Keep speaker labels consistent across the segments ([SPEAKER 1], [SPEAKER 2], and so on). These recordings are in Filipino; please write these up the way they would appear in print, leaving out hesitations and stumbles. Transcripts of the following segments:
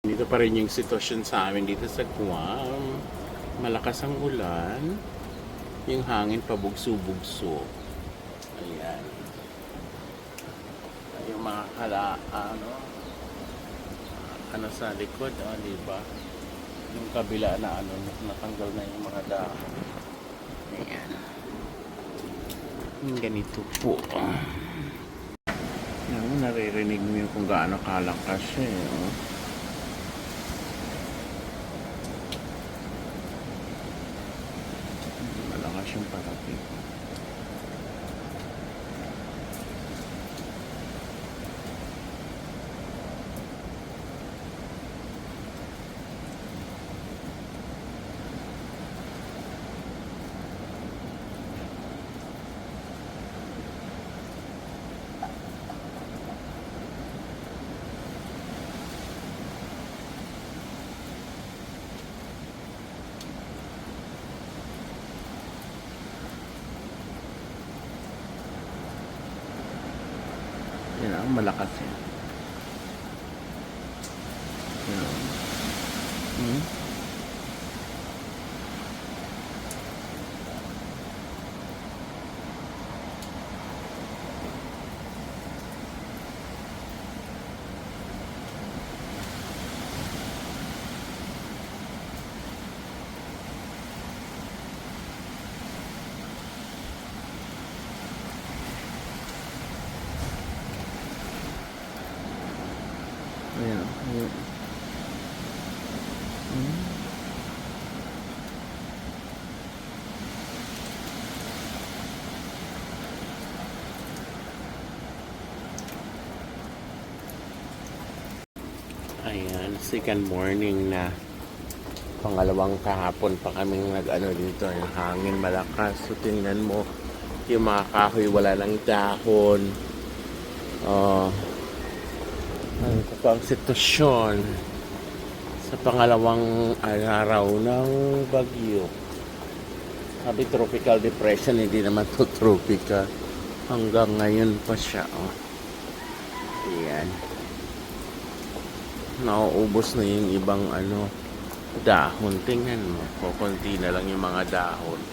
[SPEAKER 1] Dito pa rin yung sitwasyon sa amin dito sa Guam. Malakas ang ulan. Yung hangin pabugso-bugso. Ayan. Yung mga ano sa likod, diba? Yung kabila na natanggal na yung mga dahon. Ayan. Yung ganito po. Ayan, naririnig mo yung kung gaano kalakas siya. Malakas yung parating. Yan ang malakas yan. Yan. Hmm? Ayan. Ayan. Hmm? Ayan, second morning na. Pangalawang kahapon pa kaming nag-ano dito. Yung hangin malakas. So, tingnan mo. Yung mga kahoy wala ng dahon. Ano pa pang sitwasyon sa pangalawang araw ng bagyo. Sabi tropical depression, hindi naman to tropical. Hanggang ngayon pa siya. Ayan. Nauubos na yung ibang dahon. Tingnan mo. Kukunti na lang yung mga dahon.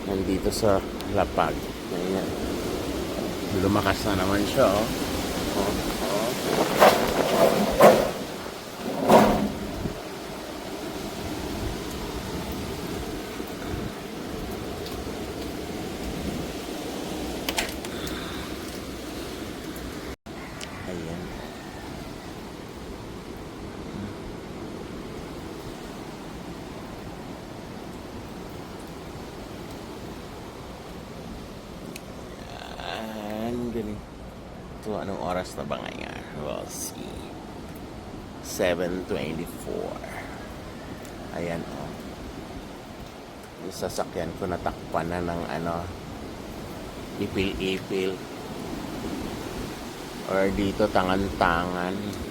[SPEAKER 1] Nandito sa lapag. Ayan. Lumakas na naman siya. Ayan. Ganito. Anong oras na ba ngayon? We'll see. 7:24. Ayan yung sasakyan ko natakpan na ng ipil-ipil or dito tangan-tangan.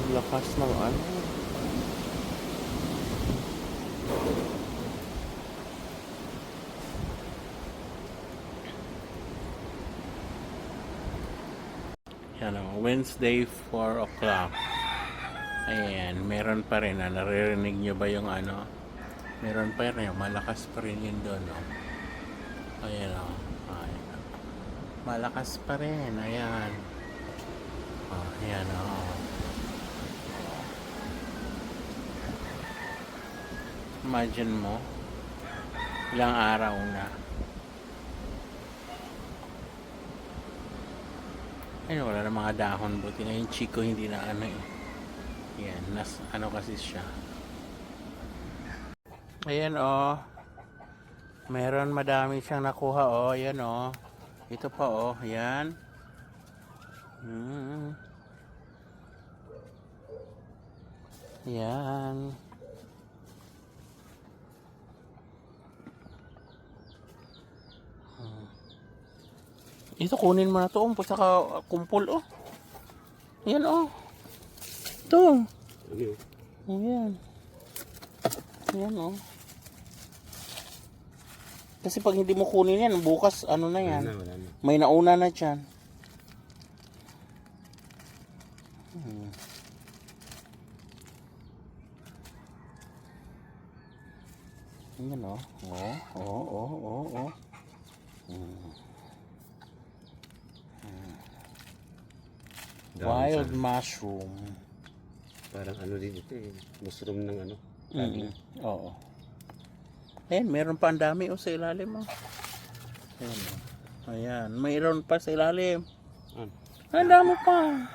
[SPEAKER 1] Lakas ng Wednesday 4 o'clock. Ayan, meron pa rin naririnig nyo ba yung meron pa rin, malakas pa rin yun doon ayan ayan. Malakas pa rin, ayan ayan imagine mo ilang araw na. Ayun, wala na mga dahon. Buti nga yung Chico hindi na yan, kasi siya. Ayan meron madami siyang nakuha ayan ito pa ayan. Ayan. Ito, kunin mo na to. Saka kumpul, oh. Ayan, oh. Ito.
[SPEAKER 2] Ano yun?
[SPEAKER 1] Ayan. Ayan, oh. Kasi pag hindi mo kunin yan, bukas, ano na yan.
[SPEAKER 2] Wala na.
[SPEAKER 1] May nauna na dyan. Ayan, oh. Oh. Wild mushroom.
[SPEAKER 2] Parang ano din ito eh. Mushroom ng ano.
[SPEAKER 1] Oo. Ayan, meron pa ang dami sa ilalim, oh. Ayan, oh. Ayan, mayroon pa sa ilalim. Ang dami pa.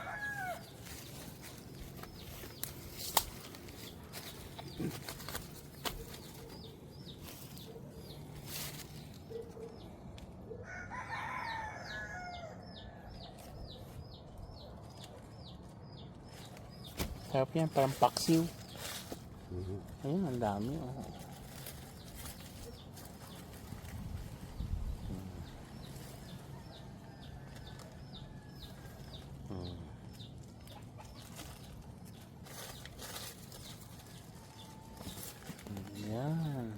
[SPEAKER 1] Sarap yan, parang paksiw. Ayan, ang dami, oh. Ayan.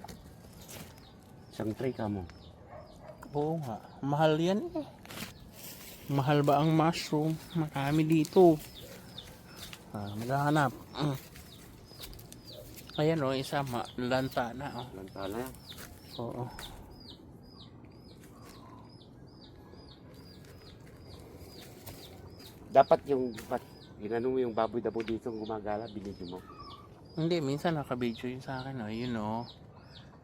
[SPEAKER 2] Isang tray ka mo.
[SPEAKER 1] Oo nga. Mahal yan eh. Mahal ba ang mushroom? Marami dito. Maghahanap. Ayan o, isa lanta na. Oh.
[SPEAKER 2] Lanta na yan.
[SPEAKER 1] Oo.
[SPEAKER 2] Dapat yung ginano mo yung baboy dabo dito gumagala, binigyan mo.
[SPEAKER 1] Hindi, minsan nakabidyo yun sa akin. Oh. Yun o.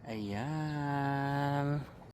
[SPEAKER 1] Ayan.